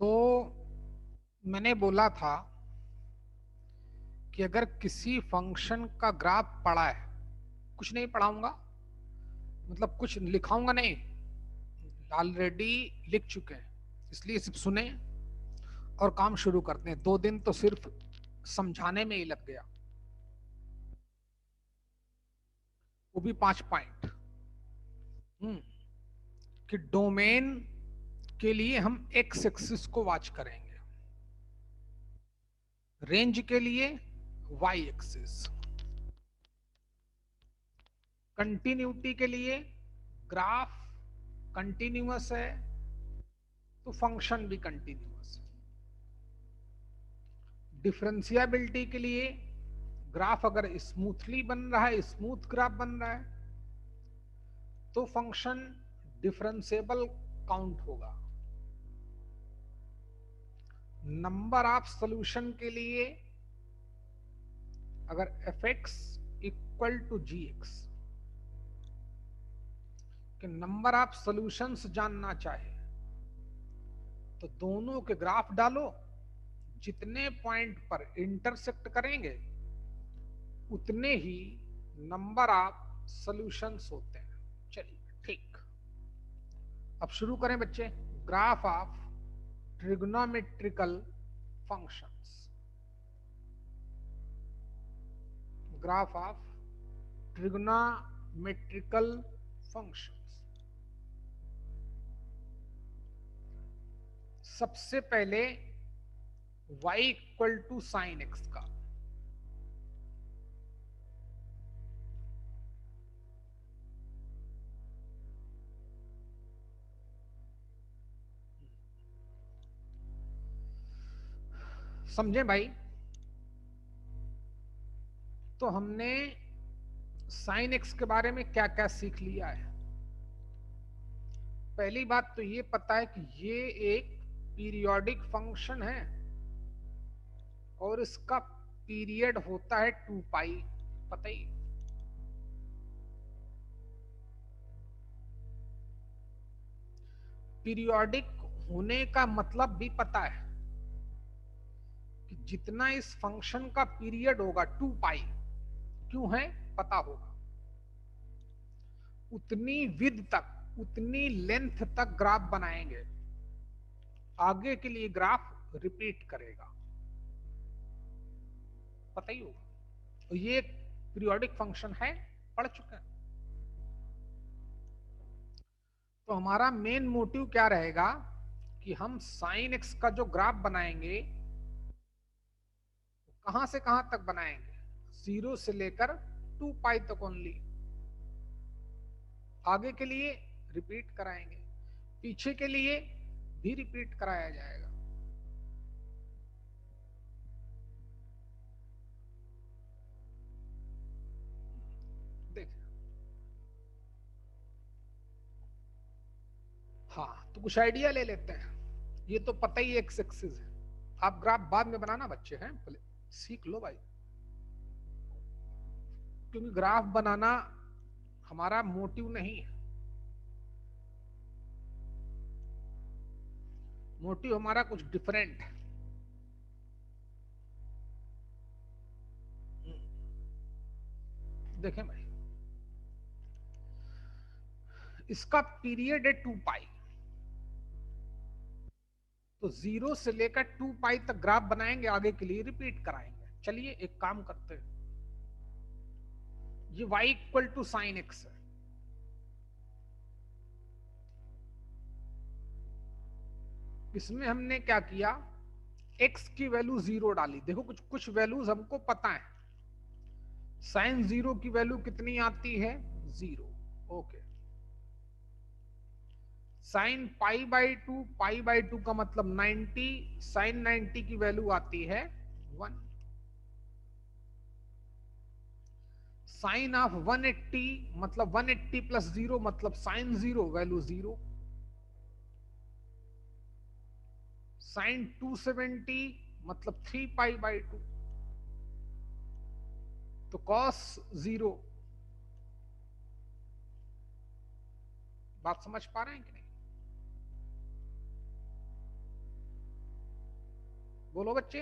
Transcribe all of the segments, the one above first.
तो मैंने बोला था कि अगर किसी फंक्शन का ग्राफ पड़ा है, कुछ नहीं पढ़ाऊंगा, मतलब कुछ लिखाऊंगा नहीं, ऑलरेडी लिख चुके हैं, इसलिए सिर्फ सुने और काम शुरू करते हैं। 2 दिन तो सिर्फ समझाने में ही लग गया, वो भी 5 पॉइंट। कि डोमेन के लिए हम एक्स एक्सिस को वॉच करेंगे, रेंज के लिए वाई एक्सिस, कंटिन्यूटी के लिए ग्राफ कंटिन्यूअस है तो फंक्शन भी कंटिन्यूअस है, डिफरेंशियबिलिटी के लिए ग्राफ अगर स्मूथली बन रहा है, स्मूथ ग्राफ बन रहा है तो फंक्शन डिफरेंशिएबल काउंट होगा। नंबर ऑफ सॉल्यूशन के लिए अगर F X equal to G X के नंबर ऑफ सॉल्यूशंस जानना चाहे तो दोनों के ग्राफ डालो, जितने पॉइंट पर इंटरसेक्ट करेंगे उतने ही नंबर ऑफ सॉल्यूशंस होते हैं। चलिए ठीक, अब शुरू करें बच्चे। Graph of trigonometrical functions, graph of trigonometrical functions. सबसे पहले y equal to sine X का समझे भाई। तो हमने साइन एक्स के बारे में क्या क्या सीख लिया है। पहली बात तो ये पता है कि ये एक पीरियोडिक फंक्शन है और इसका पीरियड होता है 2 पाई, पता ही। पीरियोडिक होने का मतलब भी पता है कि जितना इस फंक्शन का पीरियड होगा 2 पाई, क्यों है पता होगा, उतनी विड्थ तक, उतनी लेंथ तक ग्राफ बनाएंगे, आगे के लिए ग्राफ रिपीट करेगा, पता ही होगा। तो ये एक पीरियोडिक फंक्शन है, पढ़ चुके हैं। तो हमारा मेन मोटिव क्या रहेगा कि हम साइन एक्स का जो ग्राफ बनाएंगे कहां से कहां तक बनाएंगे, 0 से लेकर 2 पाई तक ओनली, आगे के लिए रिपीट कराएंगे, पीछे के लिए भी रिपीट कराया जाएगा। देख, हाँ तो कुछ आइडिया ले लेते हैं। ये तो पता ही एक्स एक्सिस है, आप ग्राफ बाद में बनाना बच्चे हैं, पहले सीख लो भाई, क्योंकि ग्राफ बनाना हमारा मोटिव नहीं है। मोटिव हमारा कुछ डिफरेंट है। देखें भाई, इसका पीरियड है 2 पाई, तो 0 से लेकर 2 पाई तक ग्राफ बनाएंगे, आगे के लिए रिपीट कराएंगे। चलिए एक काम करते हैं, ये y equal to sine X है, इसमें हमने क्या किया, x की वैल्यू 0 डाली। देखो कुछ कुछ वैल्यूज हमको पता है, साइन 0 की वैल्यू कितनी आती है, 0। Okay, sine pi by two का मतलब 90, साइन 90 की वैल्यू आती है 1। साइन ऑफ 180 मतलब 180 प्लस 0 मतलब साइन 0 वैल्यू 0। साइन 270 मतलब 3 पाई बाई 2, तो कॉस 0। बात समझ पा रहे हैं कि नहीं। बोलो बच्चे,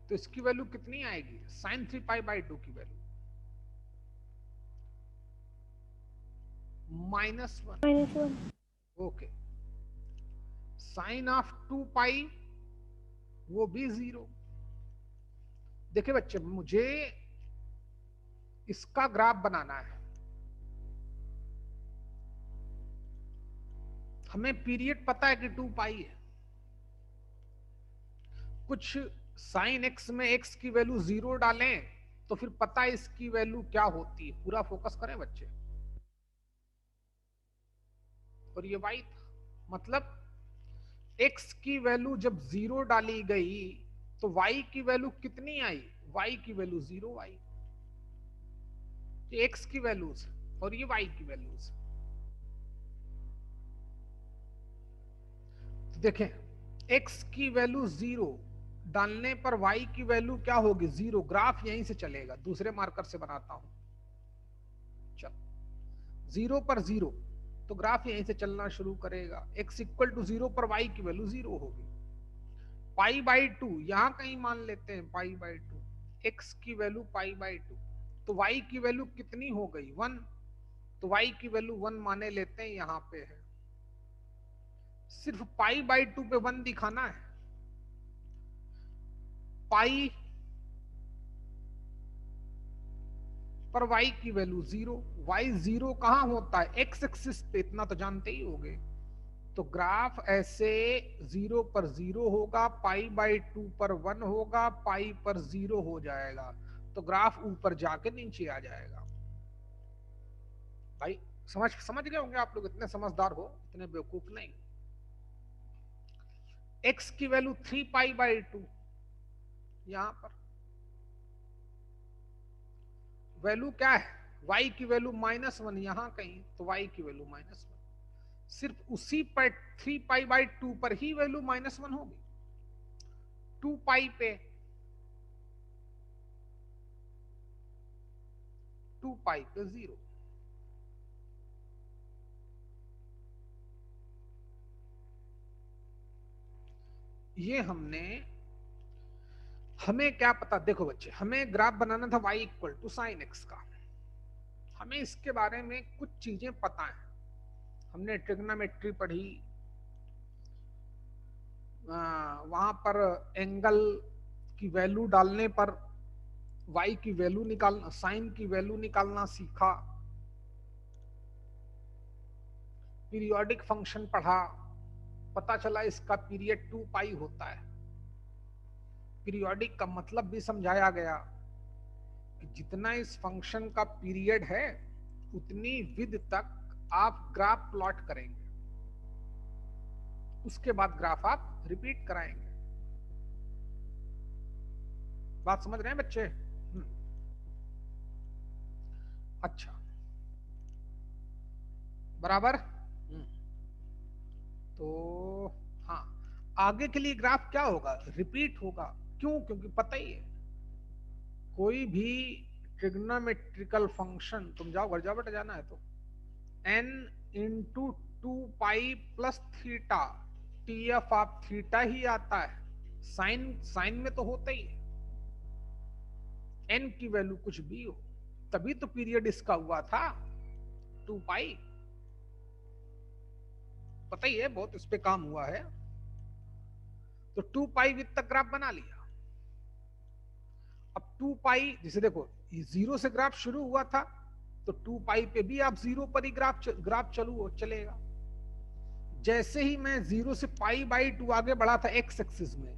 तो इसकी वैल्यू कितनी आएगी? साइन 3π/2 की वैल्यू -1। -1। ओके, साइन ऑफ 2π वो भी 0। देखिए बच्चे, मुझे इसका ग्राफ बनाना है। हमें पीरियड पता है कि 2π है। कुछ साइन x में x की वैल्यू 0 डालें तो फिर पता है इसकी वैल्यू क्या होती है। पूरा फोकस करें बच्चे। और ये y था, मतलब x की वैल्यू जब 0 डाली गई तो y की वैल्यू कितनी आई? y की वैल्यू 0 आई। ये x की वैल्यूज और ये y की वैल्यूज। तो देखें, x की वैल्यू 0 डालने पर y की वैल्यू क्या होगी? 0। ग्राफ यहीं से चलेगा, दूसरे मार्कर से बनाता हूं। चल, 0 पर 0 तो ग्राफ यहीं से चलना शुरू करेगा। x इक्वल टू 0 पर y की वैल्यू 0 होगी। π/2 यहां कहीं मान लेते हैं, π/2 x की वैल्यू π/2, तो y की वैल्यू कितनी हो गई? 1। तो y की वैल्यू 1 माने लेते हैं, यहां पे है। सिर्फ π/2 पे 1 दिखाना है। पाई पर y की वैल्यू 0। y 0 कहां होता है? x एक्सिस पे, इतना तो जानते ही होंगे। तो ग्राफ ऐसे 0 पर 0 होगा, π/2 पर 1 होगा, पाई पर 0 हो जाएगा। तो ग्राफ ऊपर जाके नीचे आ जाएगा। भाई समझ समझ गए होंगे आप लोग, इतने समझदार हो, इतने बेवकूफ नहीं। x की वैल्यू 3π/2, यहां पर वैल्यू क्या है? y की वैल्यू -1 यहां कहीं, तो y की वैल्यू -1। सिर्फ उसी पर 3π/2 पर ही वैल्यू -1 होगी। 2π पे 0। ये हमें क्या पता? देखो बच्चे, हमें ग्राफ बनाना था y equal to sine x का। हमें इसके बारे में कुछ चीजें पता है। हमने ट्रिग्नोमेट्री पढ़ी, वहां पर एंगल की वैल्यू डालने पर y की वैल्यू निकालना, साइन की वैल्यू निकालना सीखा। पीरियोडिक फंक्शन पढ़ा, पता चला इसका पीरियड 2π होता है। पीरियोडिक का मतलब भी समझाया गया कि जितना इस फंक्शन का पीरियड है उतनी विद तक आप ग्राफ प्लॉट करेंगे, उसके बाद ग्राफ आप रिपीट कराएंगे। बात समझ रहे हैं बच्चे? अच्छा, बराबर। तो हाँ, आगे के लिए ग्राफ क्या होगा? रिपीट होगा। क्यों? क्योंकि पता ही है, कोई भी ट्रिग्नोमेट्रिकल फंक्शन, तुम जाओ घर जाओ बेटा, जाना है तो n into 2π plus theta, TF of theta ही आता है। साइन साइन में तो होता ही है, n की वैल्यू कुछ भी हो, तभी तो पीरियड इसका हुआ था 2π। पता ही है, बहुत इस पे काम हुआ है। तो 2π विद तक ग्राफ बना लिया। अब 2π, जैसे देखो, 0 से ग्राफ शुरू हुआ था, तो 2π पे भी आप 0 पर ही ग्राफ चलेगा। जैसे ही मैं 0 से π/2 आगे बढ़ा था x एक्सिस में,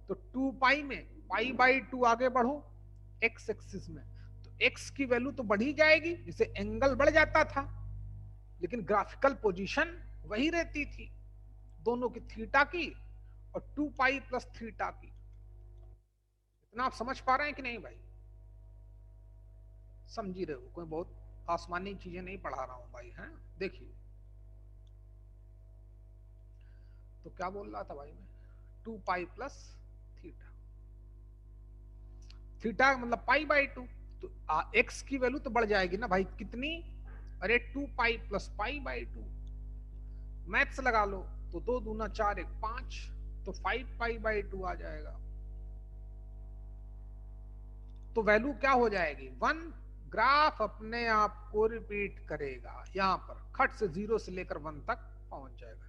तो 2π में π/2 आगे बढ़ो x एक्सिस में, तो x की वैल्यू तो बढ़ी जाएगी, जैसे एंगल बढ़ जाता था, लेकिन ग्राफिकल पोजीशन वही रहती थी, दोनों की थीटा की और 2π प्लस थीटा की। इतना आप समझ पा रहे हैं कि नहीं भाई? समझ ही रहे हो, कोई बहुत आसमानी चीजें नहीं पढ़ा रहा हूं भाई, हैं? देखिए, तो क्या बोल रहा था भाई मैं? 2π प्लस थीटा, थीटा मतलब π/2, तो x की वैल्यू तो बढ़ जाएगी ना भाई, कितनी? अरे 2π प्लस π/2। मैथ्स लगा लो, तो 2 दूना 4, 1 5, तो 5π/2 आ जाएगा। तो वैल्यू क्या हो जाएगी 1। ग्राफ अपने आप को रिपीट करेगा, यहां पर खट से 0 से लेकर 1 तक पहुंच जाएगा।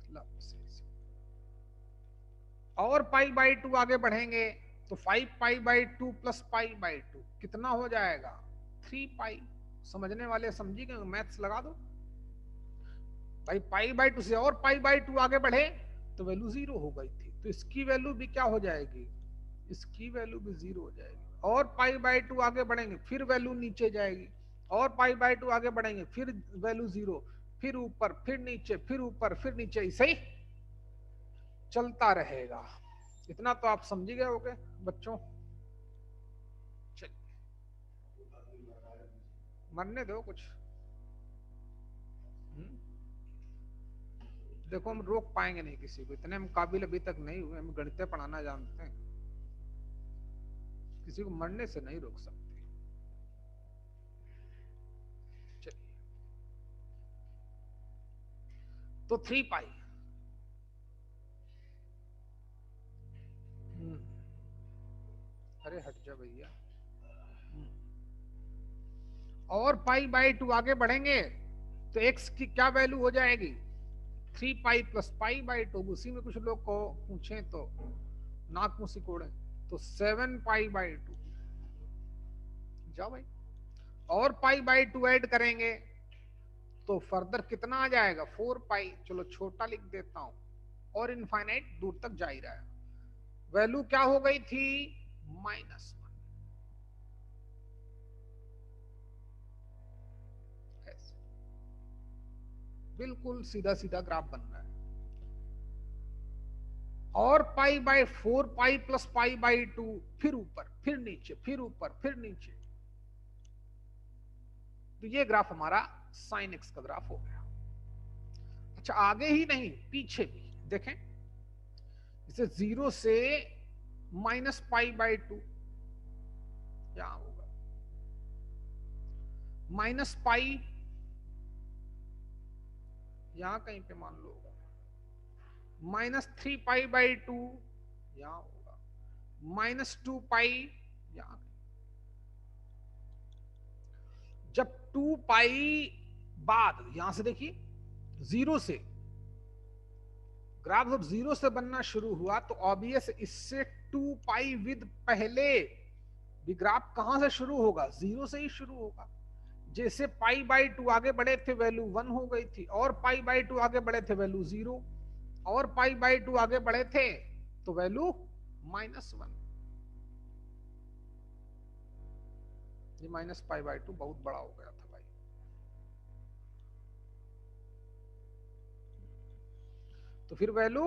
और पाई बाई 2 आगे बढ़ेंगे तो 5 pi by 2 plus pi by 2 कितना हो जाएगा 3 पाई। समझने वाले समझिए, मैथ्स लगा दो भाई। पाई बाई 2 से और पाई बाई 2 आगे बढ़े तो वैल्यू 0 हो गई थी, तो इसकी वैल्यू भी क्या हो जाएगी, इसकी वैल्यू भी 0 हो जाएगी। और पाई बाई 2 आगे बढ़ेंगे फिर वैल्यू नीचे जाएगी, और पाई बाई 2 आगे बढ़ेंगे फिर वैल्यू 0, फिर ऊपर फिर नीचे फिर ऊपर फिर नीचे, ऐसे ही चलता रहेगा। इतना तो आप समझ गए होगे बच्चों। मरने दो कुछ। देखो हम रोक पाएंगे नहीं किसी को, इतने हम काबिल अभी तक नहीं हुए, हम गणित पढ़ाना जानते हैं, किसी को मरने से नहीं रोक सकते। चलिए तो 3 पाई। अरे हट जा भैया। और पाई बाई 2 आगे बढ़ेंगे तो x की क्या वैल्यू हो जाएगी 3 पाई प्लस पाई बाई 2। उसी में कुछ लोग को पूछे तो नाक मुंह सिकोड़े, तो 7 पाई बाई 2। जाओ भाई, और पाई बाई 2 ऐड करेंगे तो फर्दर कितना आ जाएगा 4 पाई। चलो छोटा लिख देता हूं, और इनफाइनाइट दूर तक जा ही रहा है। वैल्यू क्या हो गई थी -1। बिल्कुल सीधा सीधा ग्राफ बन रहा है। और pi by 4 pi plus pi by 2, फिर ऊपर फिर नीचे फिर ऊपर फिर नीचे। तो ये ग्राफ हमारा साइन एक्स का ग्राफ हो गया। अच्छा आगे ही नहीं पीछे भी देखें, इसे 0 से माइनस पाई बाई 2 यहां होगा, माइनस पाई यहां कहीं पे मान लो होगा, -3 पाई बाई 2 यहां होगा, -2 पाई यहां। जब 2 पाई बाद यहां से देखिए 0 से ग्राफ जब 0 से बनना शुरू हुआ तो ऑब्वियस इससे 2 पाई विद पहले भी ग्राफ कहां से शुरू होगा 0 से ही शुरू होगा। जैसे पाई बाई 2 आगे बढ़े थे वैल्यू 1 हो गई थी, और पाई बाई 2 आगे बढ़े थे वैल्यू 0, और पाई बाई 2 आगे बढ़े थे तो वैल्यू -1। ये माइनस पाई बाई 2 बहुत बड़ा हो गया था भाई। तो फिर वैल्यू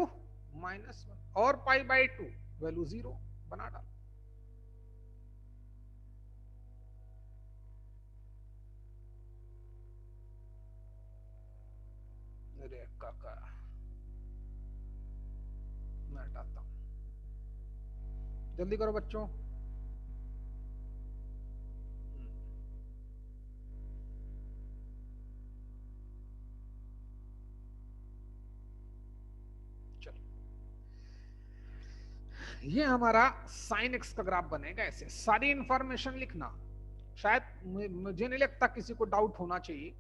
-1 और पाई बाई 2 वैल्यू 0 बना डाल। अरे काका मैं हटाता हूं, जल्दी करो बच्चों। ये हमारा साइन एक्स का ग्राफ बनेगा ऐसे। सारी इंफॉर्मेशन लिखना, शायद मुझे नहीं लगता किसी को डाउट होना चाहिए,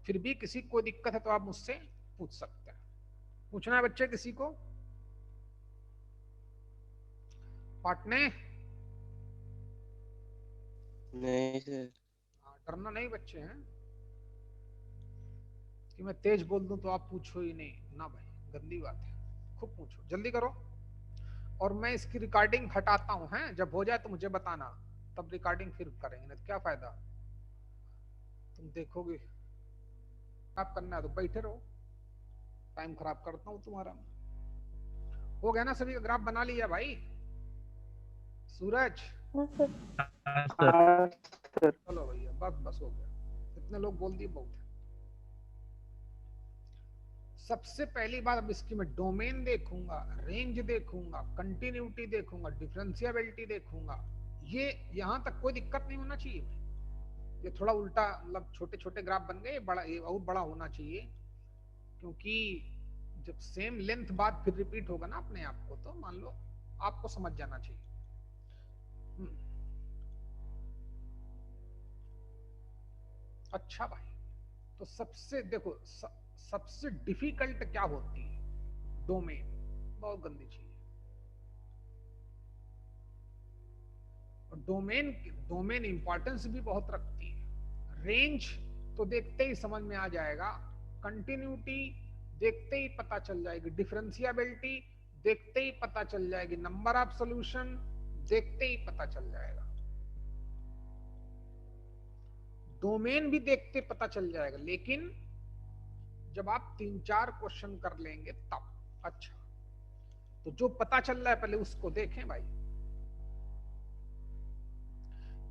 फिर भी किसी को दिक्कत है तो आप मुझसे पूछ सकते हैं। पूछना है बच्चे किसी को पाटने? नहीं सर। डरना नहीं बच्चे हैं कि मैं तेज बोल दूं तो आप पूछो ही नहीं ना भाई, गंदी बात है। खूब पूछो, जल्दी करो। और मैं इसकी रिकॉर्डिंग हटाता हूं, हैं जब हो जाए तो मुझे बताना, तब रिकॉर्डिंग फिर करेंगे, नहीं तो क्या फायदा, तुम देखोगे। आप करना है तो बैठे रहो, टाइम खराब करता हूं तुम्हारा। हो गया ना सभी का ग्राफ बना लिया भाई? सूरज चलो भैया बस बस हो गया, इतने लोग बोल दिए बहुत है। सबसे पहली बात अब इसकी मैं डोमेन देखूंगा, रेंज देखूंगा, कंटिन्यूटी देखूंगा, डिफरेंशियबिलिटी देखूंगा। ये यहां तक कोई दिक्कत नहीं होना चाहिए। ये थोड़ा उल्टा मतलब छोटे छोटे ग्राफ बन गए, बड़ा ये और बड़ा होना चाहिए, क्योंकि जब सेम लेंथ बाद फिर रिपीट होगा ना अपने आप को, तो मान लो आपको समझ जाना चाहिए। अच्छा भाई, तो सबसे देखो सबसे डिफिकल्ट क्या होती है? डोमेन, बहुत गंदी चीज है। और डोमेन डोमेन इंपॉर्टेंस भी बहुत रखती है। रेंज तो देखते ही समझ में आ जाएगा, कंटिन्यूटी देखते ही पता चल जाएगी, डिफरेंशियबिलिटी देखते ही पता चल जाएगी, नंबर ऑफ सॉल्यूशन देखते ही पता चल जाएगा, डोमेन भी देखते पता चल जाएगा। लेकिन जब आप 3-4 क्वेश्चन कर लेंगे तब। अच्छा, तो जो पता चल रहा है पहले उसको देखें भाई।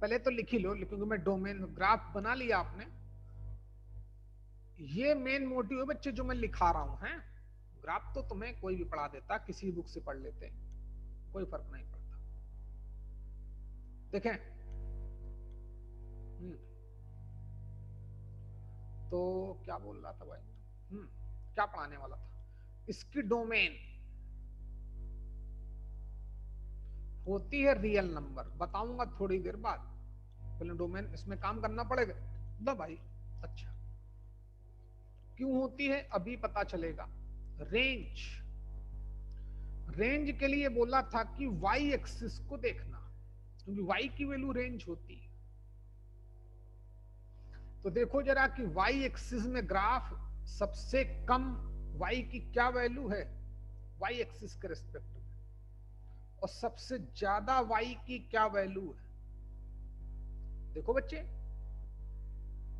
पहले तो लिख ही लो, क्योंकि मैं डोमेन ग्राफ बना लिया आपने। ये मेन मोटिव है बच्चे जो मैं लिखा रहा हूं है। ग्राफ तो तुम्हें कोई भी पढ़ा देता, किसी बुक से पढ़ लेते, कोई फर्क नहीं पड़ता। देखें, तो क्या बोल रहा था भाई? क्या पढ़ाने वाला था? इसकी डोमेन होती है रियल नंबर, बताऊंगा थोड़ी देर बाद। पहले डोमेन इसमें काम करना पड़ेगा ना भाई। अच्छा, क्यों होती है अभी पता चलेगा। रेंज, रेंज के लिए बोला था कि वाई एक्सिस को देखना, क्योंकि वाई की वैल्यू रेंज होती है। तो देखो जरा कि वाई एक्सिस में ग्राफ सबसे कम वाई की क्या वैल्यू है वाई एक्सिस के रिस्पेक्ट में, और सबसे ज्यादा वाई की क्या वैल्यू है। देखो बच्चे,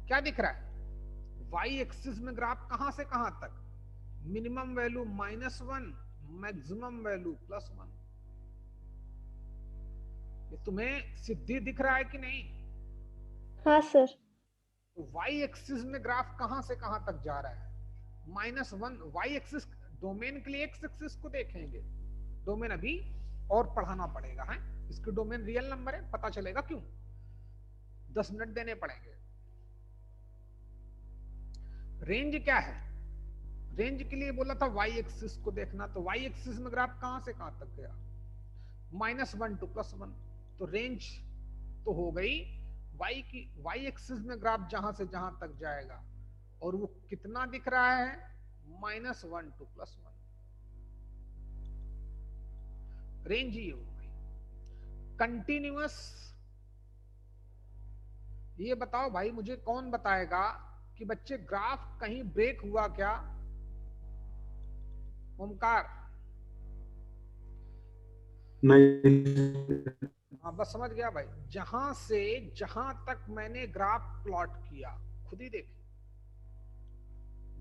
क्या दिख रहा है? वाई एक्सिस में ग्राफ कहां से कहां तक? Minimum value -1, maximum value +1। ये तुम्हें सिद्धि दिख रहा है कि नहीं? हाँ सर। तो वाई एक्सिस में ग्राफ कहां से कहां तक जा रहा है? -1 वाई एक्सिस। डोमेन के लिए एक्स एक्सिस को देखेंगे, डोमेन अभी और पढ़ाना पड़ेगा है। इसकी डोमेन रियल नंबर है, पता चलेगा क्यों, 10 मिनट देने पड़ेंगे। रेंज क्या है? रेंज के लिए बोला था वाई एक्सिस को देखना, तो वाई एक्सिस में ग्राफ कहां से कहां तक गया? -1 to +1। तो रेंज तो हो गई वाई की, वाई एक्सिस में ग्राफ जहां से जहां तक जाएगा, और वो कितना दिख रहा है? -1 to +1। रेंज ही हो गई। कंटिन्यूअस, ये बताओ भाई, मुझे कौन बताएगा कि बच्चे ग्राफ कहीं ब्रेक हुआ क्या? ओमकार, नहीं। हाँ बस समझ गया भाई। जहां से जहां तक मैंने ग्राफ प्लॉट किया, खुद ही देख,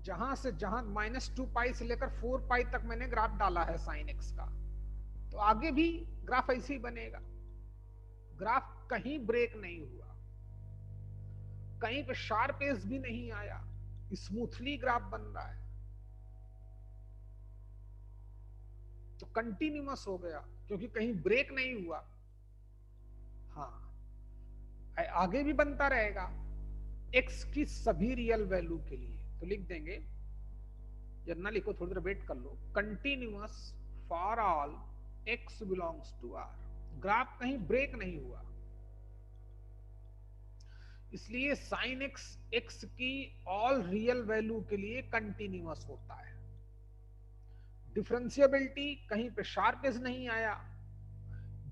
जहां से जहां -2π से लेकर 4π तक मैंने ग्राफ डाला है साइन एक्स का, तो आगे भी ग्राफ ऐसे ही बनेगा। ग्राफ कहीं ब्रेक नहीं हुआ, कहीं पे शार्प एज भी नहीं आया, स्मूथली ग्राफ बन रहा है, तो कंटिन्यूअस हो गया क्योंकि कहीं ब्रेक नहीं हुआ। हाँ, आगे भी बनता रहेगा एक्स की सभी रियल वैल्यू के लिए। तो लिख देंगे, या ना लिखो, थोड़ी देर वेट कर लो। Continuous for all x belongs to R. Graph कहीं ब्रेक नहीं हुआ, इसलिए साइन एक्स एक्स की ऑल रियल वैल्यू के लिए कंटिन्यूअस होता है। डिफरेंशियबिलिटी, कहीं पे शार्पेज नहीं आया,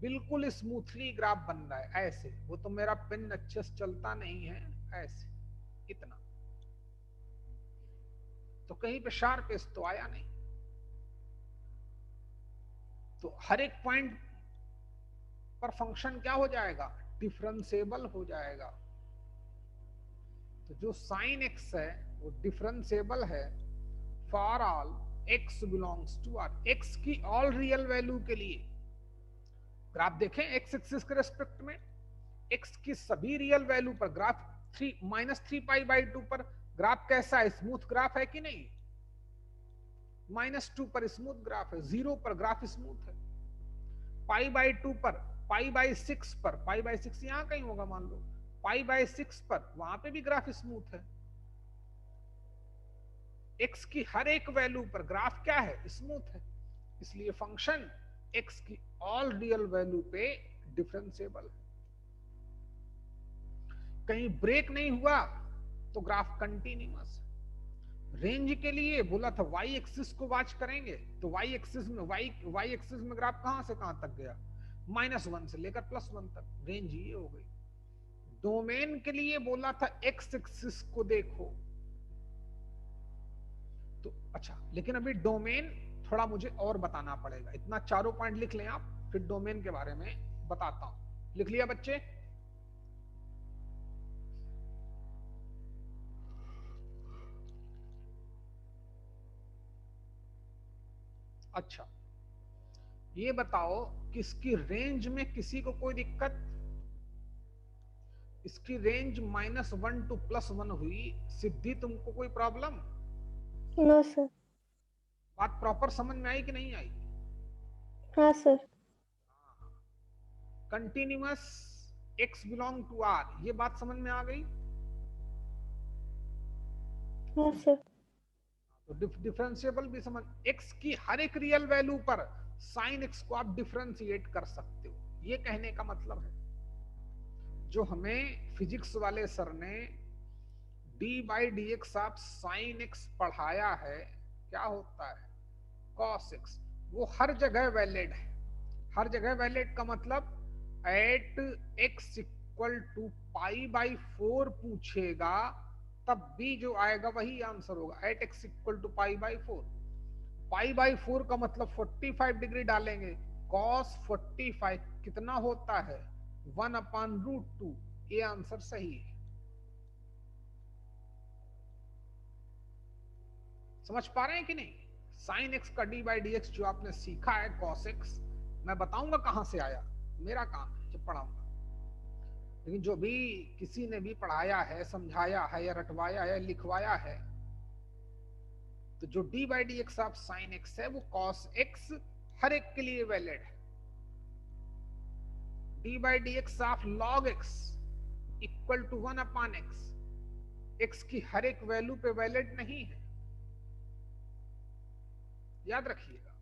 बिल्कुल स्मूथली ग्राफ बन रहा है ऐसे। वो तो मेरा पेन अच्छे से चलता नहीं है, ऐसे इतना, तो कहीं पे शार्पेज तो आया नहीं। तो हर एक पॉइंट पर फंक्शन क्या हो जाएगा? डिफरेंशिएबल हो जाएगा। तो जो साइन एक्स है वो डिफरेंशिएबल है for all x belongs to R. X की ऑल रियल वैल्यू के लिए ग्राफ देखें, एक्स एक्सिस के रेस्पेक्ट में एक्स की सभी रियल वैल्यू पर ग्राफ -3π/2 पर ग्राफ कैसा है? स्मूथ ग्राफ है कि नहीं? -2 पर स्मूथ ग्राफ है, 0 पर ग्राफ स्मूथ है, π/2 पर, π/6 पर, π/6 यहां कहीं होगा मान लो, π/6 पर वहां पे भी ग्राफ स्मूथ है। एक्स की हर एक वैल्यू पर ग्राफ क्या है? स्मूथ है। इसलिए फंक्शन एक्स की ऑल रियल वैल्यू पे डिफरेंशिएबल है, कहीं ब्रेक नहीं हुआ, तो ग्राफ कंटिन्यूअस। रेंज के लिए बोला था वाई एक्सिस को वॉच करेंगे, तो वाई एक्सिस में ग्राफ कहां से कहां तक गया, -1 से लेकर +1 तक, रेंज ये हो गई। डोमेन के लिए बोला था एक्स एक्सिस को देखो, तो अच्छा, लेकिन अभी डोमेन थोड़ा मुझे और बताना पड़ेगा। इतना चारों पॉइंट लिख लें आप, फिर डोमेन के बारे में बताता हूं। लिख लिया बच्चे? अच्छा, ये बताओ कि इसकी रेंज में किसी को कोई दिक्कत? इसकी रेंज -1 to +1 हुई, सिद्धि तुमको कोई प्रॉब्लम? No sir. बात प्रॉपर समझ में आई कि नहीं आई? हाँ sir. Continuous x belong to r, ये बात समझ में आ गई? हाँ सर। तो डिफरेंशिएबल भी समझ, x की हर एक रियल वैल्यू पर sin x को आप डिफरेंशिएट कर सकते हो, ये कहने का मतलब है। जो हमें फिजिक्स वाले सर ने d/dx ऑफ sin x पढ़ाया है, क्या होता है, cos x, वो हर जगह वैलिड है। हर जगह वैलिड का मतलब एट x इक्वल टू π/4 पूछेगा तब भी जो आएगा वही आंसर होगा, एट x इक्वल टू π/4। π/4 का मतलब 45 डिग्री डालेंगे, cos 45 कितना होता है, 1/√2, ये आंसर सही है। समझ पा रहे हैं कि नहीं? sin x का d/dx जो आपने सीखा है cos x, मैं बताऊंगा कहां से आया, मेरा काम है जब पढ़ाऊंगा। लेकिन जो भी किसी ने भी पढ़ाया है, समझाया है या रटवाया है, लिखवाया है, तो जो d/dx ऑफ sin x है वो cos x हर एक के लिए वैलिड है। d/dx of log x equal to 1/x, x की हर एक वैल्यू पे वैलिड नहीं है, याद रखिएगा।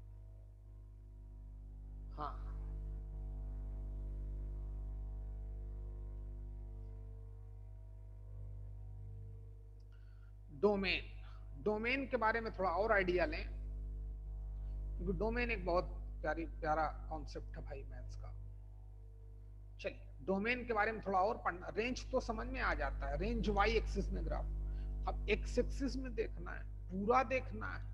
हाँ, डोमेन के बारे में थोड़ा और आइडिया लें, क्योंकि डोमेन एक बहुत प्यारा कॉन्सेप्ट है भाई मैथ्स का। चलिए डोमेन के बारे में थोड़ा और पढ़ना। रेंज तो समझ में आ जाता है, रेंज वाई एक्सिस में ग्राफ, अब एक्स एक्सिस में देखना है, पूरा देखना है।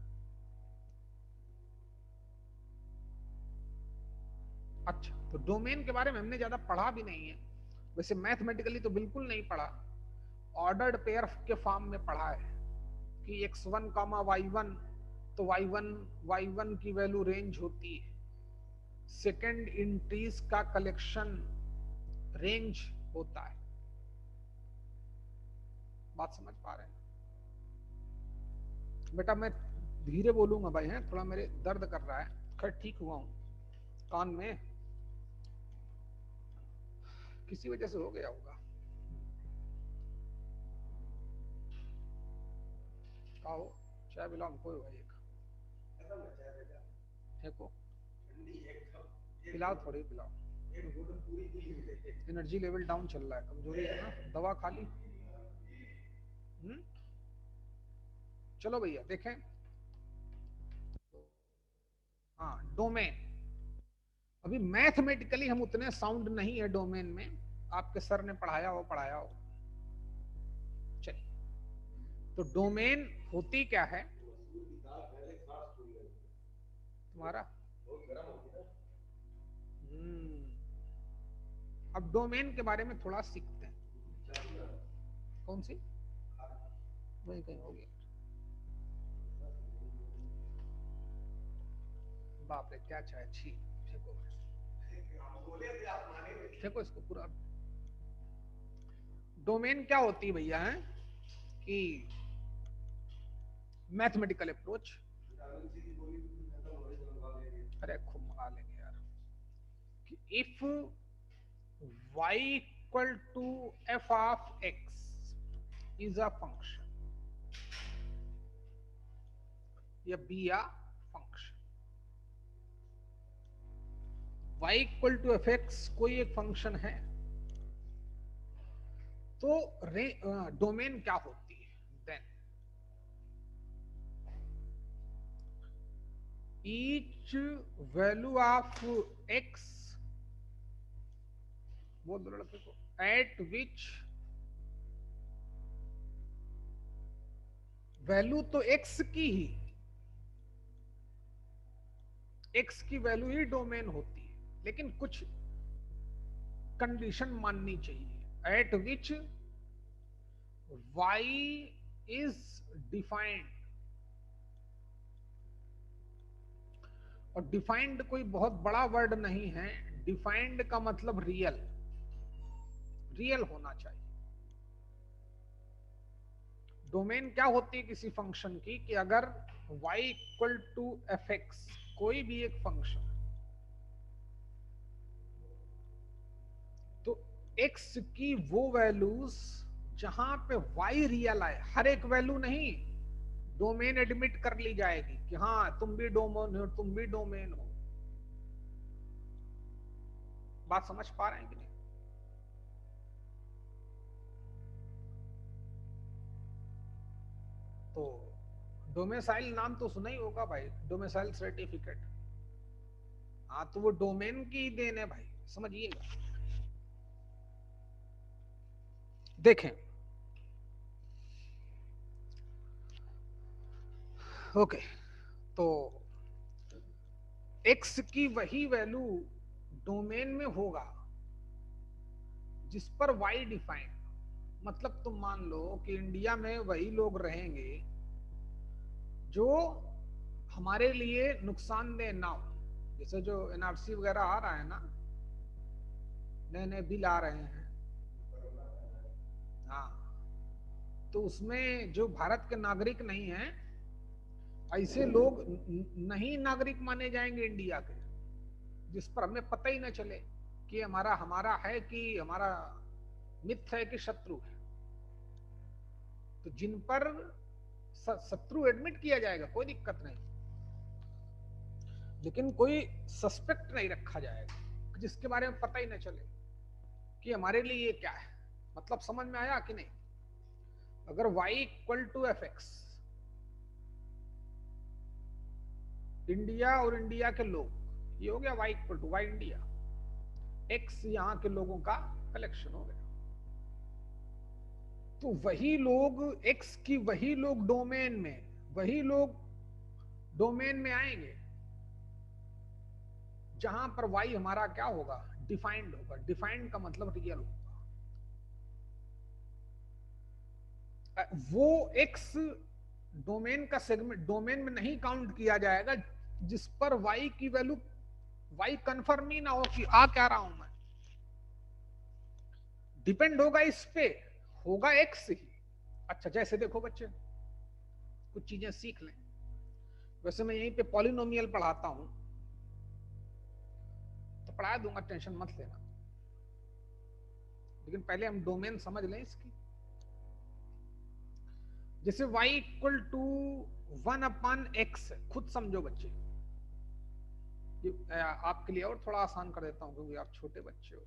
अच्छा, तो डोमेन के बारे में हमने ज्यादा पढ़ा भी नहीं है, वैसे मैथमेटिकली तो बिल्कुल नहीं पढ़ा, ऑर्डर्ड पेयर के फॉर्म में पढ़ा है कि x1, y1, तो y1 की वैल्यू रेंज होती है, सेकेंड इंट्रीज का कलेक्शन रेंज होता है। बात समझ पा रहे हैं बेटा? मैं धीरे बोलूंगा भाई, है थोड़ा मेरे दर्द कर रहा है, खैर ठीक हुआ हूं, कान में किसी वजह से हो गया होगा। आओ चाय पिलाओ कोई भाई, एक को पिलाओ, थोड़ी पिलाओ, एनर्जी लेवल डाउन चल रहा है, कमजोरी है ना, दवा खा ली। चलो भैया देखें, हाँ डोमेन, अभी मैथमेटिकली हम उतने साउंड नहीं है डोमेन में, आपके सर ने पढ़ाया हो। चलिए, तो डोमेन होती क्या है तुम्हारा? अब डोमेन के बारे में थोड़ा सीखते हैं। कौन सी? वही कहीं हो गया, बाप रे क्या चाय, छी देखो इसको पूरा। डोमेन क्या होती है भैया, है कि मैथमेटिकल अप्रोच, अरे खूब मंगा लेंगे यार, कि if y equal to f of x is a function, या be a function, y equal to F x कोई एक फंक्शन है, तो डोमेन क्या होती है? each value of x, बोल दो लड़के को, at which वैल्यू तो x की ही, x की वैल्यू ही डोमेन होती है, लेकिन कुछ कंडीशन माननी चाहिए। Eight which y is defined, और डिफाइंड कोई बहुत बड़ा वर्ड नहीं है, डिफाइंड का मतलब रियल, रियल होना चाहिए। डोमेन क्या होती है किसी फंक्शन की, कि अगर y equal to F x, कोई भी एक फंक्शन, तो x की वो वैल्यूज जहां पे y रियल आए, हर एक वैल्यू नहीं, डोमेन एडमिट कर ली जाएगी कि हाँ तुम भी डोमेन हो, तुम भी डोमेन हो। बात समझ पा रहे हैं कि नहीं? तो डोमेसाइल नाम तो सुना ही होगा भाई, डोमेसाइल सर्टिफिकेट। हाँ तो वो डोमेन की देन है भाई, समझिएगा। देखें, ओके, तो x की वही वैल्यू डोमेन में होगा जिस पर y डिफाइंड, मतलब तुम मान लो कि इंडिया में वही लोग रहेंगे जो हमारे लिए नुकसानदेह ना हो। जैसे जो एनआरसी वगैरह आ रहा है ना, नए नए बिल आ रहे हैं, हाँ, तो उसमें जो भारत के नागरिक नहीं हैं, ऐसे लोग नहीं नागरिक माने जाएंगे इंडिया के, जिस पर हमें पता ही ना चले कि हमारा हमारा है कि हमारा मित्र है कि शत्रु है। तो जिन पर शत्रु एडमिट किया जाएगा, कोई दिक्कत नहीं, लेकिन कोई सस्पेक्ट नहीं रखा जाएगा जिसके बारे में पता ही ना चले कि हमारे लिए ये क्या है। मतलब समझ में आया कि नहीं? अगर y equal to F X, India और इंडिया के लोग, ये हो गया y equal to Y India, x यहां के लोगों का कलेक्शन हो गया। तो वही लोग x की, वही लोग डोमेन में, वही लोग डोमेन में आएंगे जहां पर y हमारा क्या होगा, डिफाइंड होगा। डिफाइंड का मतलब रियल होगा। वो x डोमेन का सेगमेंट, डोमेन में नहीं काउंट किया जाएगा जिस पर y की वैल्यू, y कंफर्म ही ना हो कि आ क्या रहा हूं मैं, डिपेंड होगा इस पे, होगा x ही। अच्छा जैसे देखो बच्चे, कुछ चीजें सीख लें। वैसे मैं यहीं पे पॉलिनोमियल पढ़ाता हूं, तो पढ़ा दूंगा, टेंशन मत लेना, लेकिन पहले हम डोमेन समझ लें इसकी। जैसे y इक्वल टू 1/x, खुद समझो बच्चे, आपके लिए और थोड़ा आसान कर देता हूं क्योंकि आप छोटे बच्चे हो।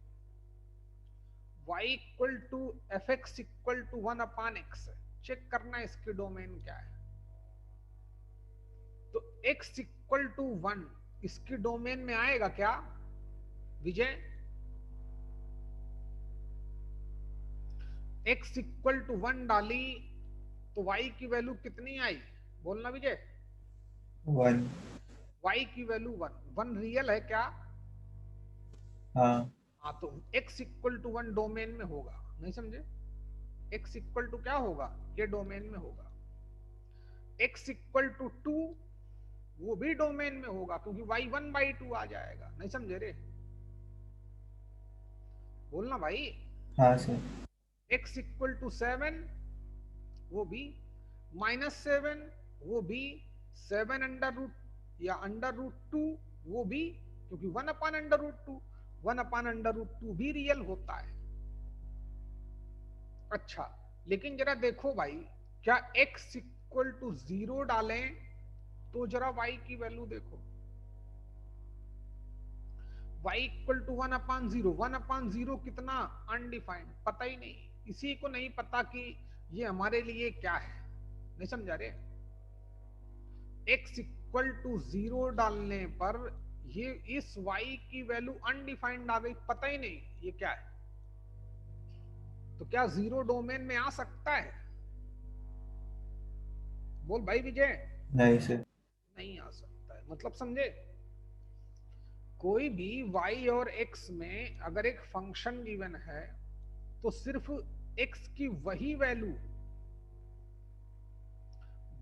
y equal to F X equal to 1/x, check करना इसके डोमेन क्या है। तो x इक्वल टू 1 इसके डोमेन में आएगा क्या विजय? x इक्वल टू 1 डाली तो y की वैल्यू कितनी आई, बोलना विजय? 1। y की वैल्यू 1, 1 रियल है क्या? हाँ। हाँ, तो x इक्वल टू 1 डोमेन में होगा, नहीं समझे? x इक्वल टू क्या होगा, ये डोमेन में होगा। x इक्वल टू 2 वो भी डोमेन में होगा, क्योंकि y 1/2 आ जाएगा, नहीं समझे रे? बोलना भाई। हाँ सर। x इक्वल टू 7 वो भी, -7 वो भी, 7 अंडर रूट या अंडर रूट 2 वो भी, क्योंकि 1/√2, 1/√2 भी रियल होता है। अच्छा, लेकिन जरा देखो भाई, क्या x इक्वल टू 0 डालें तो जरा y की वैल्यू देखो, y इक्वल टू 1/0, 1/0 कितना, अनडिफाइंड, पता ही नहीं, किसी को नहीं पता कि ये हमारे लिए क्या है, नहीं समझा रे? x इक्वल इक्वल टू 0 डालने पर ये इस y की वैल्यू अनडिफाइंड आ गई, पता ही नहीं ये क्या है। तो क्या 0 डोमेन में आ सकता है? बोल भाई विजय। नहीं सर। नहीं आ सकता है, मतलब समझे? कोई भी y और x में अगर एक फंक्शन गिवन है तो सिर्फ x की वही value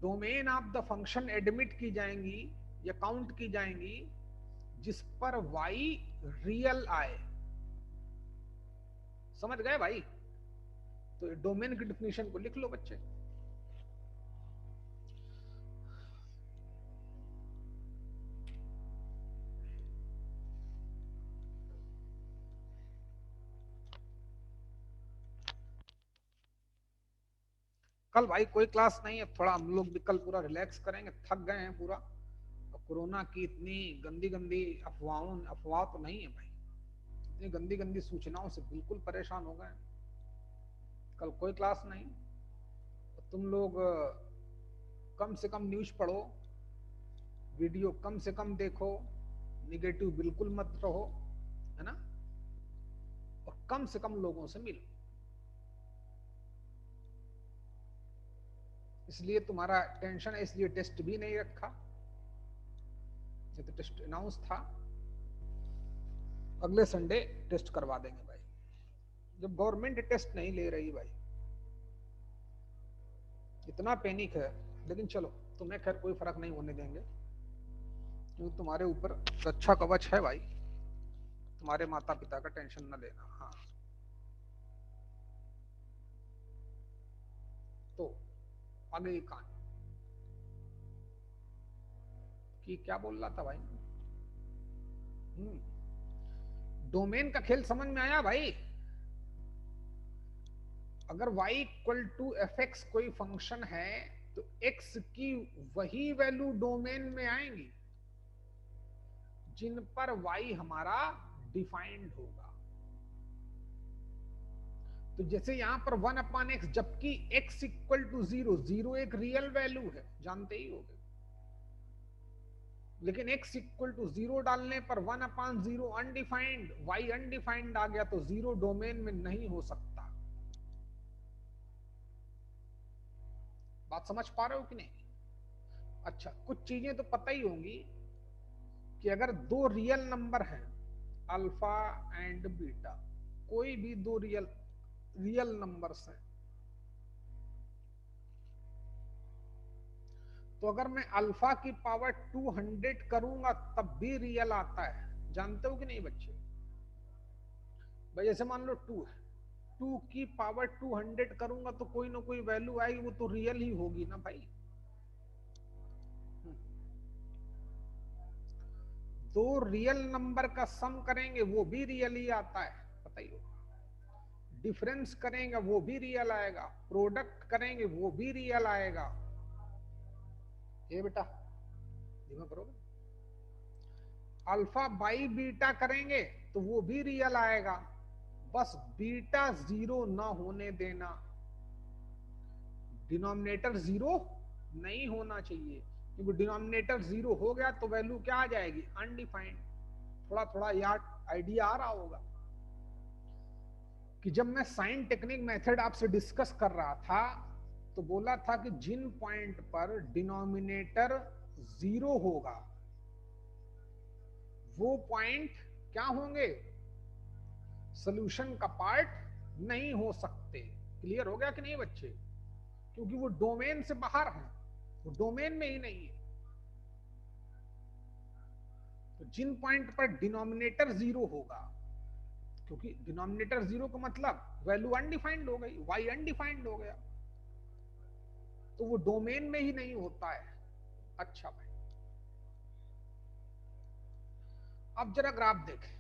domain of the function admit की जाएंगी या काउंट की जाएंगी जिस पर y रियल आए। समझ गए भाई? तो डोमेन की डिफिनेशन को लिख लो बच्चे। कल भाई कोई क्लास नहीं है, थोड़ा हम लोग भी कल पूरा रिलैक्स करेंगे, थक गए हैं पूरा। और कोरोना की इतनी गंदी गंदी अफवाह तो नहीं है भाई, इतनी गंदी गंदी सूचनाओं से बिल्कुल परेशान हो गए। कल कोई क्लास नहीं। तो तुम लोग कम से कम न्यूज पढ़ो, वीडियो कम से कम देखो, निगेटिव बिल्कुल मत रहो, है ना? और कम से कम लोगों से मिलो। इसलिए तुम्हारा टेंशन है, इसलिए टेस्ट भी नहीं रखा। ये तो टेस्ट अनाउंस था, अगले संडे टेस्ट करवा देंगे भाई, जब गवर्नमेंट टेस्ट नहीं ले रही भाई। इतना पैनिक है, लेकिन चलो तुम्हें खैर कोई फर्क नहीं होने देंगे, क्योंकि तुम्हारे ऊपर रक्षा कवच है भाई। तुम्हारे माता पिता का टेंशन न लेना। हाँ, तो आगे की कहानी कि क्या बोल रहा था भाई? डोमेन का खेल समझ में आया भाई? अगर y equal to F x कोई फंक्शन है तो x की वही वैल्यू डोमेन में आएंगी जिन पर y हमारा डिफाइंड होगा। तो जैसे यहां पर 1/x, जबकि x इक्वल टू 0, 0 एक रियल वैल्यू है, जानते ही होगे। लेकिन x इक्वल टू 0 डालने पर 1/0 अनडिफाइंड, y अनडिफाइंड आ गया, तो 0 डोमेन में नहीं हो सकता। बात समझ पा रहे हो कि नहीं? अच्छा, कुछ चीजें तो पता ही होंगी कि अगर दो रियल नंबर हैं, अल्फा एंड बीटा, कोई भी दो रियल नंबर्स हैं, तो अगर मैं अल्फा की पावर 200 करूंगा तब भी रियल आता है। जानते हो कि नहीं बच्चे? भाई जैसे मान लो 2 है, 2 की पावर 200 करूंगा तो कोई ना कोई वैल्यू आएगी, वो तो रियल ही होगी ना भाई। दो रियल नंबर का सम करेंगे वो भी रियल ही आता है, पता ही होगा। डिफरेंस करेंगे वो भी रियल आएगा, प्रोडक्ट करेंगे वो भी रियल आएगा। ये बेटा धीमा करोगे? अल्फा बाई बीटा करेंगे तो वो भी रियल आएगा, बस बीटा 0 ना होने देना। डिनोमिनेटर 0 नहीं होना चाहिए, क्योंकि डिनोमिनेटर 0 हो गया तो वैल्यू क्या आ जाएगी? अनडिफाइंड। थोड़ा थोड़ा याद आइडिया आ रहा होगा कि जब मैं साइन टेक्निक मेथड आपसे डिस्कस कर रहा था तो बोला था कि जिन पॉइंट पर डिनोमिनेटर 0 होगा वो पॉइंट क्या होंगे? सॉल्यूशन का पार्ट नहीं हो सकते। क्लियर हो गया कि नहीं बच्चे? क्योंकि वो डोमेन से बाहर है, वो डोमेन में ही नहीं है। तो जिन पॉइंट पर डिनोमिनेटर 0 होगा, क्योंकि डिनोमिनेटर 0 का मतलब वैल्यू अनडिफाइंड हो गई, y अनडिफाइंड हो गया, तो वो डोमेन में ही नहीं होता है। अच्छा भाई, अब जरा ग्राफ देखें।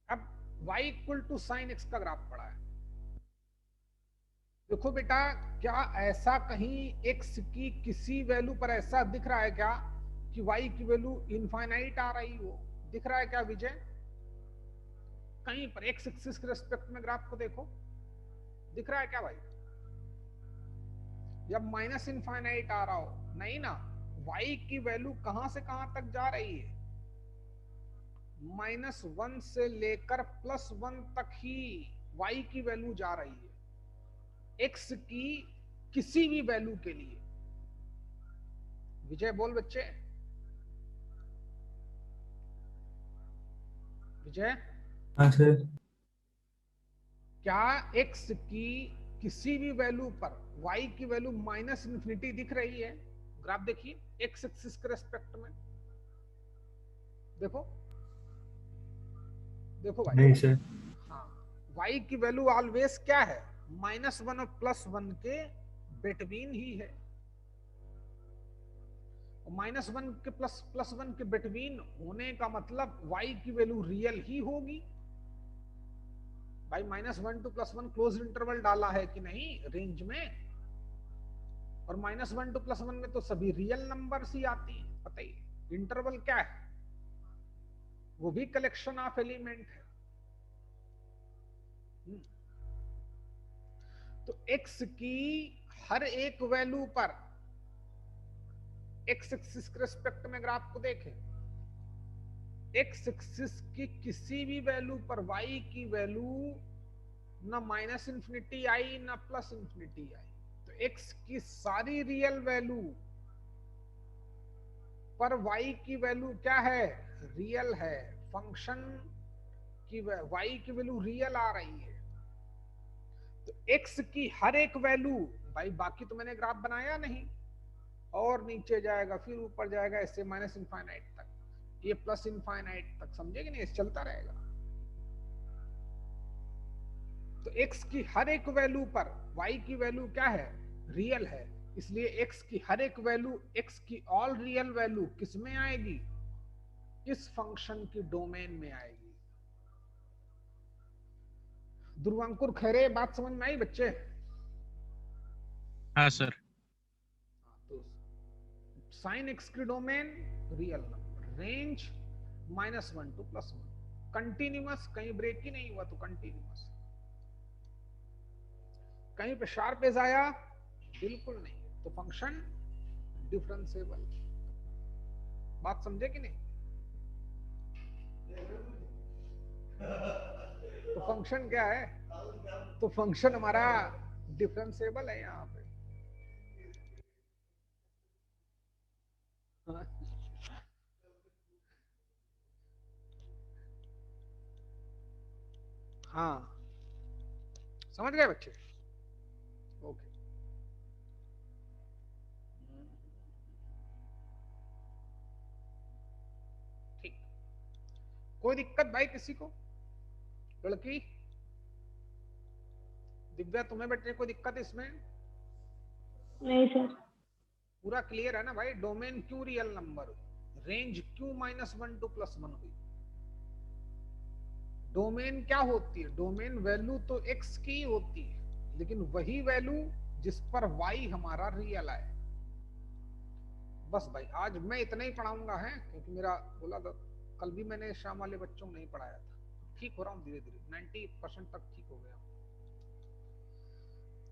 अब y equal to sine x का ग्राफ पड़ा है। देखो बेटा, क्या ऐसा कहीं x की किसी वैल्यू पर ऐसा दिख रहा है क्या कि y की वैल्यू इनफाइनाइट आ रही हो? दिख रहा है क्या विजय? कहीं पर x एक्सिस के रेस्पेक्ट में ग्राफ को देखो, दिख रहा है क्या भाई? जब माइनस इनफाइनाइट आ रहा हो? नहीं ना। y की वैल्यू कहां से कहां तक जा रही है? -1 से लेकर +1 तक ही y की वैल्यू जा रही है, x की किसी भी वैल्यू के लिए। विजय बोल बच्चे, विजय। हाँ सर। क्या x की किसी भी वैल्यू पर y की वैल्यू -∞ दिख रही है? ग्राफ देखिए x एक्सिस के रेस्पेक्ट में, देखो देखो भाई। नहीं सर। हाँ, y की वैल्यू ऑलवेज क्या है? -1 और +1 के बिटवीन ही है। -1 के +1 के बिटवीन होने का मतलब y की वैल्यू रियल ही होगी। भाई -1 to +1 क्लोज इंटरवल डाला है कि नहीं रेंज में, और -1 to +1 में तो सभी रियल नंबर्स ही आती हैं। बताइए इंटरवल क्या है? वो भी कलेक्शन ऑफ एलिमेंट है। तो x की हर एक वैल्यू पर, x एक्सिस के रेस्पेक्ट में ग्राफ को देखें, x एक्सिस की किसी भी वैल्यू पर y की वैल्यू ना -∞ आई ना +∞ आई। तो x की सारी रियल वैल्यू पर y की वैल्यू क्या है? रियल है। फंक्शन की y की वैल्यू रियल आ रही है। तो x की हर एक वैल्यू, भाई बाकी तो मैंने ग्राफ बनाया नहीं, और नीचे जाएगा फिर ऊपर जाएगा ऐसे -∞ तक, ये +∞ तक, समझे कि नहीं? चलता रहेगा। तो x की हर एक वैल्यू पर y की वैल्यू क्या है? रियल है। इसलिए x की हर एक वैल्यू, x की ऑल रियल वैल्यू किस में आएगी? इस फंक्शन की डोमेन में आएगी। ध्रुवांकुर खैरे, बात समझ में आई बच्चे? हाँ सर। तो साइन x की domain real number, range -1 to +1, continuous, कहीं ब्रेक ही नहीं हुआ तो कंटिन्यूअस। कहीं पे शार्प एज आया? बिल्कुल नहीं, तो फंक्शन डिफरेंशिएबल। बात समझे कि नहीं? तो फंक्शन क्या है? तो फंक्शन हमारा डिफरेंशिएबल है यहाँ पे। हाँ, समझ गए बच्चे? ओके। ठीक, कोई दिक्कत भाई किसी को? लड़की दिव्या, तुम्हें बेटे कोई दिक्कत इसमें? नहीं सर। पूरा क्लियर है ना भाई? डोमेन क्यों रियल नंबर हुई? रेंज क्यों -1 to +1 हुई? डोमेन क्या होती है? डोमेन वैल्यू तो x की होती है, लेकिन वही वैल्यू जिस पर y हमारा रियल आए। बस भाई आज मैं इतना ही पढ़ाऊंगा है, क्योंकि मेरा बोला था कल भी मैंने शाम वाले बच्चों को नहीं पढ़ाया था। ठीक हो रहा हूँ धीरे धीरे, 90% तक ठीक हो गया।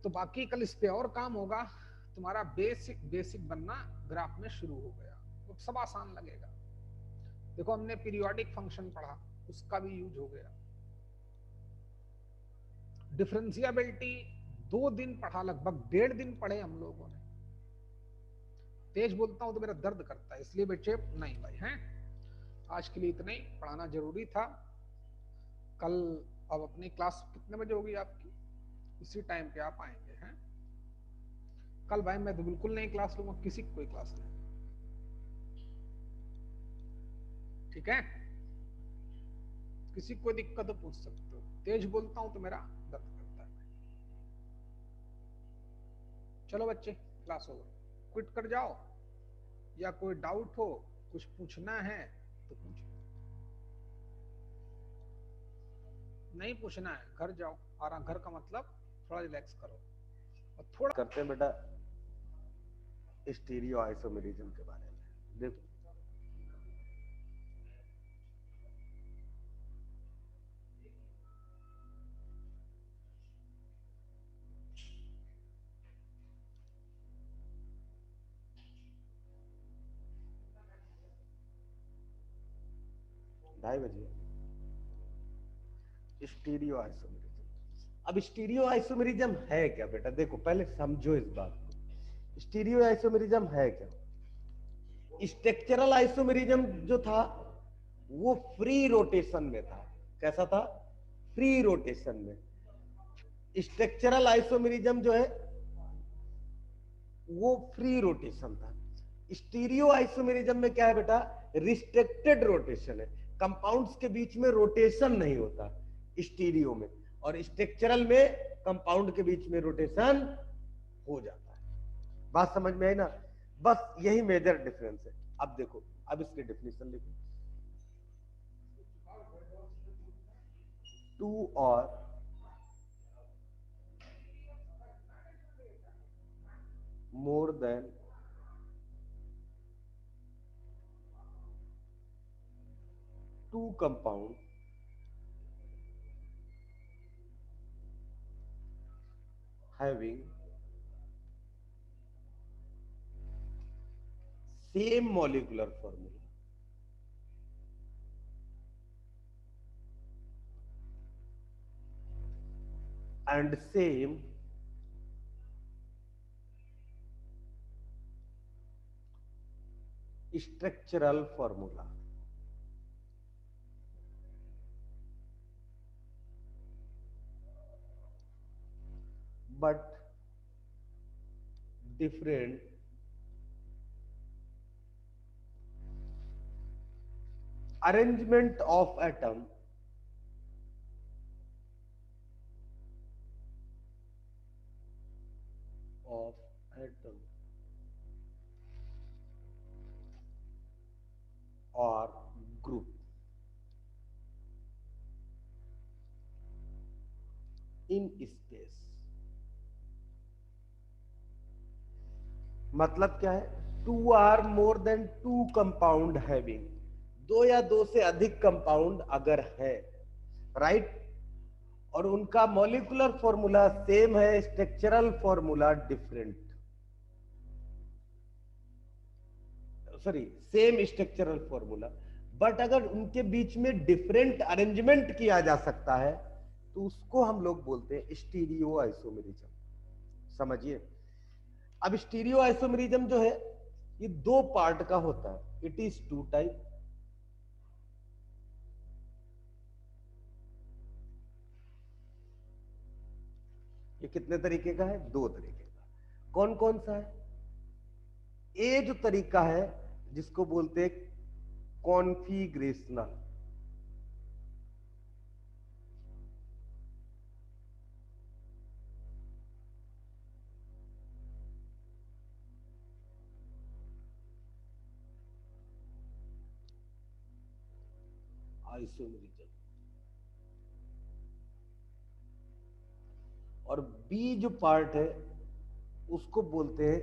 तो बाकी कल इस पे और काम होगा। तुम्हारा बेसिक बनना ग्राफ में शुरू हो गया, तो सब आसान लगेगा। देखो हमने पीरियोडिक फंक्शन पढ़ा, उसका भी यूज हो गया। डिफरेंशियबिलिटी 2 दिन पढ़ा, लगभग 1.5 दिन पढ़े हम लोगों ने। तेज बोलता हूं तो मेरा दर्द करता है, इसलिए बच्चे नहीं भाई हैं। आज के लिए इतना ही पढ़ाना जरूरी था। कल अब अपनी क्लास कितने बजे होगी आपकी? इसी टाइम पे आप आएंगे हैं? कल भाई मैं तो बिल्कुल नहीं क्लास लूंगा, किसी की कोई क्लास नहीं। ठीक है? किसी को दिक्कत तो पूछ सकते हो। तेज बोलता हूं तो मेरा दर्द करता है। चलो बच्चे, क्लास ओवर, क्विट कर जाओ, या कोई डाउट हो, कुछ पूछना है तो पूछो। नहीं पूछना है घर जाओ आराम। घर का मतलब थोड़ा रिलैक्स करो और थोड़ा करते हैं बेटा स्टीरियो आइसोमेरिज्म के बारे में। देखो 2:30 बजे। Stereo isomerism. अब स्टीरियो आइसोमेरिज्म है क्या बेटा? देखो पहले समझो इस बात को, स्टीरियो आइसोमेरिज्म है क्या? स्ट्रक्चरल आइसोमेरिज्म जो था वो फ्री रोटेशन में था। कैसा था? फ्री रोटेशन में। स्ट्रक्चरल आइसोमेरिज्म जो है वो फ्री रोटेशन था। स्टीरियो आइसोमेरिज्म में क्या है बेटा? रिस्ट्रिक्टेड रोटेशन है, कंपाउंड्स के बीच में रोटेशन नहीं होता स्टीरियो में, और स्ट्रक्चरल में कंपाउंड के बीच में रोटेशन हो जाता है। बात समझ में आई ना? बस यही मेजर डिफरेंस है। अब देखो, अब इसकी डेफिनेशन लिखो। टू और more than two compound having same molecular formula and same structural formula, but different arrangement of atom or group in space। मतलब क्या है? Two or more than two compound having, दो या दो से अधिक कंपाउंड अगर है, राइट, और उनका मॉलिक्यूलर फॉर्मूला सेम है, structural formula different, sorry same structural formula, but अगर उनके बीच में डिफरेंट अरेंजमेंट किया जा सकता है तो उसको हम लोग बोलते हैं स्टीरियो आइसोमेरिज्म। समझिए, अब स्टीरियो आइसोमेरिज्म जो है ये दो पार्ट का होता है। It is two type. ये कितने तरीके का है? दो तरीके का। कौन कौन सा है? ए जो तरीका है जिसको बोलते हैं कॉन्फिगरेशनल, आइसोमेरिज्म, और बी जो पार्ट है उसको बोलते हैं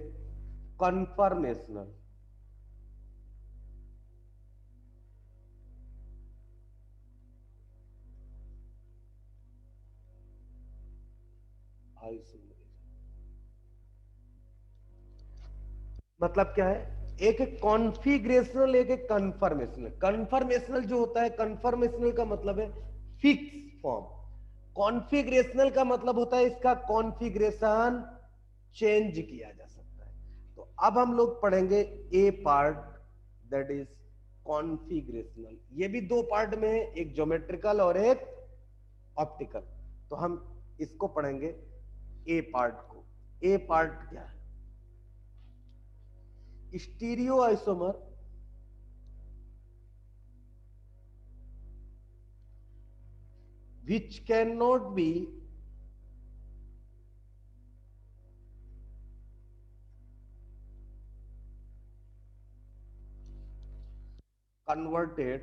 कन्फर्मेशनल आइसोमेरिज्म। मतलब क्या है? एक है कॉन्फिगरेशनल, एक है कन्फर्मेशनल। कन्फर्मेशनल जो होता है, कन्फर्मेशनल का मतलब है फिक्स फॉर्म, कॉन्फिगरेशनल का मतलब होता है इसका कॉन्फिगरेशन चेंज किया जा सकता है। तो अब हम लोग पढ़ेंगे ए पार्ट, दैट इज कॉन्फिगरेशनल। ये भी दो पार्ट में है, एक ज्योमेट्रिकल और एक ऑप्टिकल। तो हम इसको पढ़ेंगे ए पार्ट को। ए पार्ट क्या है? Stereo isomer which cannot be converted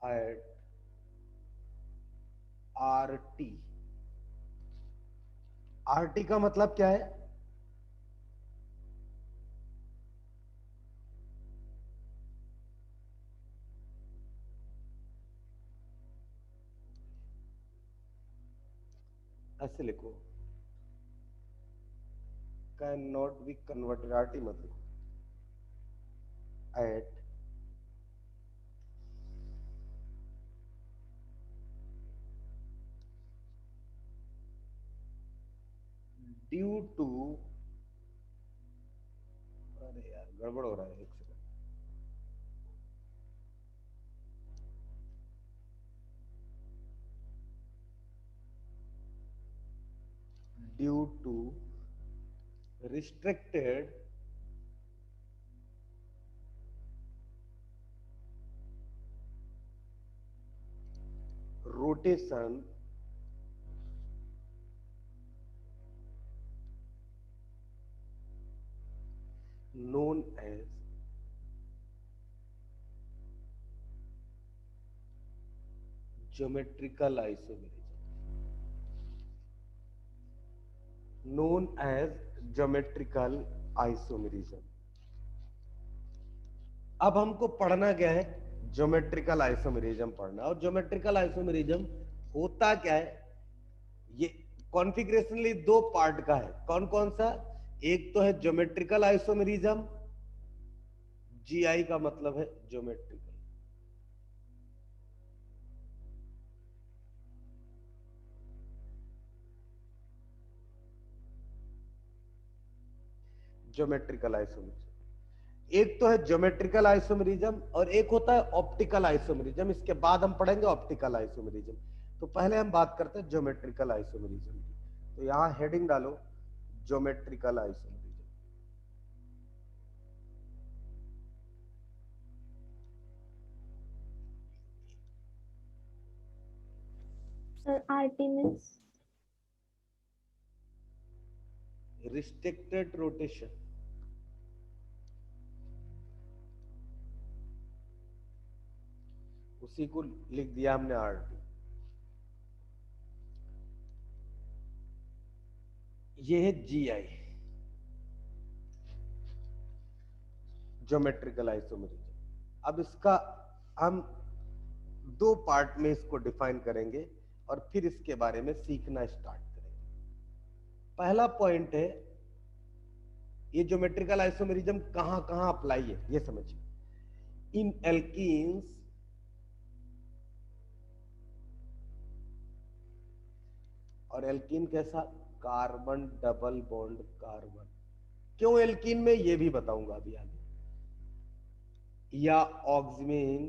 at RT। RT का मतलब क्या है? ऐसे लिखो, can not be converted, RT मत लिखो, एट ड्यू टू, अरे यार गड़बड़ हो रहा है, एक second, due to restricted rotation known as geometrical isomerism, known as geometrical isomerism। अब हमको पढ़ना क्या है, ज्योमेट्रिकल आइसोमेरिज्म पढ़ना। और ज्योमेट्रिकल आइसोमेरिज्म होता क्या है, ये कॉन्फ़िगरेशनली दो पार्ट का है। कौन कौन सा, एक तो है ज्योमेट्रिकल आइसोमेरिज्म, जीआई का मतलब है ज्योमेट्रिकल, ज्योमेट्रिकल आइसोमेरिज्म। एक तो है ज्योमेट्रिकल आइसोमेरिज्म और एक होता है ऑप्टिकल आइसोमेरिज्म। इसके बाद हम पढ़ेंगे ऑप्टिकल आइसोमेरिज्म। तो पहले हम बात करते हैं ज्योमेट्रिकल आइसोमेरिज्म की। तो यहां हेडिंग डालो geometrical isomerism. Sir RT means restricted rotation, उसी को लिख दिया हमने आरटी। ये है जीआई, ज्योमेट्रिकल आइसोमेरिज्म। अब इसका हम दो पार्ट में इसको डिफाइन करेंगे और फिर इसके बारे में सीखना स्टार्ट करेंगे। पहला पॉइंट है, ये ज्योमेट्रिकल आइसोमेरिज्म कहां कहां अप्लाई है ये समझिए। इन एल्कीन्स और एल्कीन कैसा, कार्बन डबल बॉन्ड कार्बन। क्यों एल्कीन में ये भी बताऊंगा अभी आगे। या ऑक्सीमीन,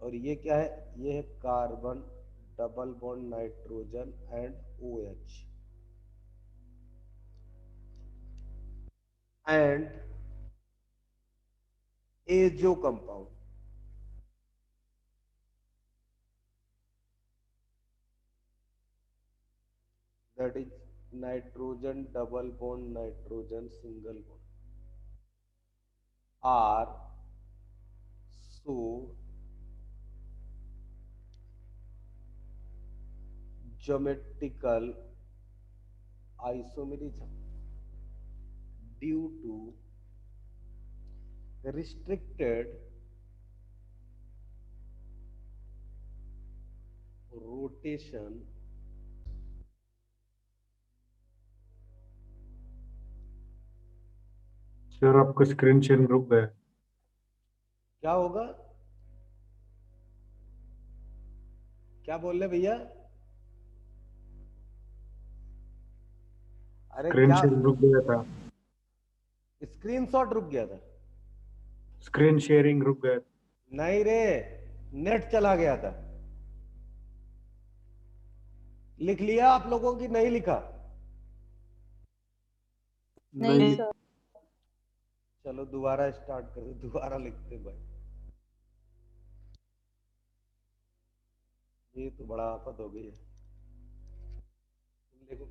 और ये क्या है, ये है carbon double bond nitrogen and OH and azo compound. That is nitrogen double bond nitrogen single bond are so geometrical isomerism due to restricted rotation sir आपका स्क्रीन शेयरिंग रुक गया। क्या होगा, क्या बोल रहे भैया, अरे स्क्रीन क्या, शेयरिंग रुक गया था। स्क्रीनशॉट रुक गया था? स्क्रीन शेयरिंग रुक गया। नहीं रे, नेट चला गया था। लिख लिया आप लोगों की नहीं लिखा? नहीं सर। चलो दोबारा स्टार्ट करो, दोबारा लिखते भाई, ये तो बड़ा आफत हो गई है। देखो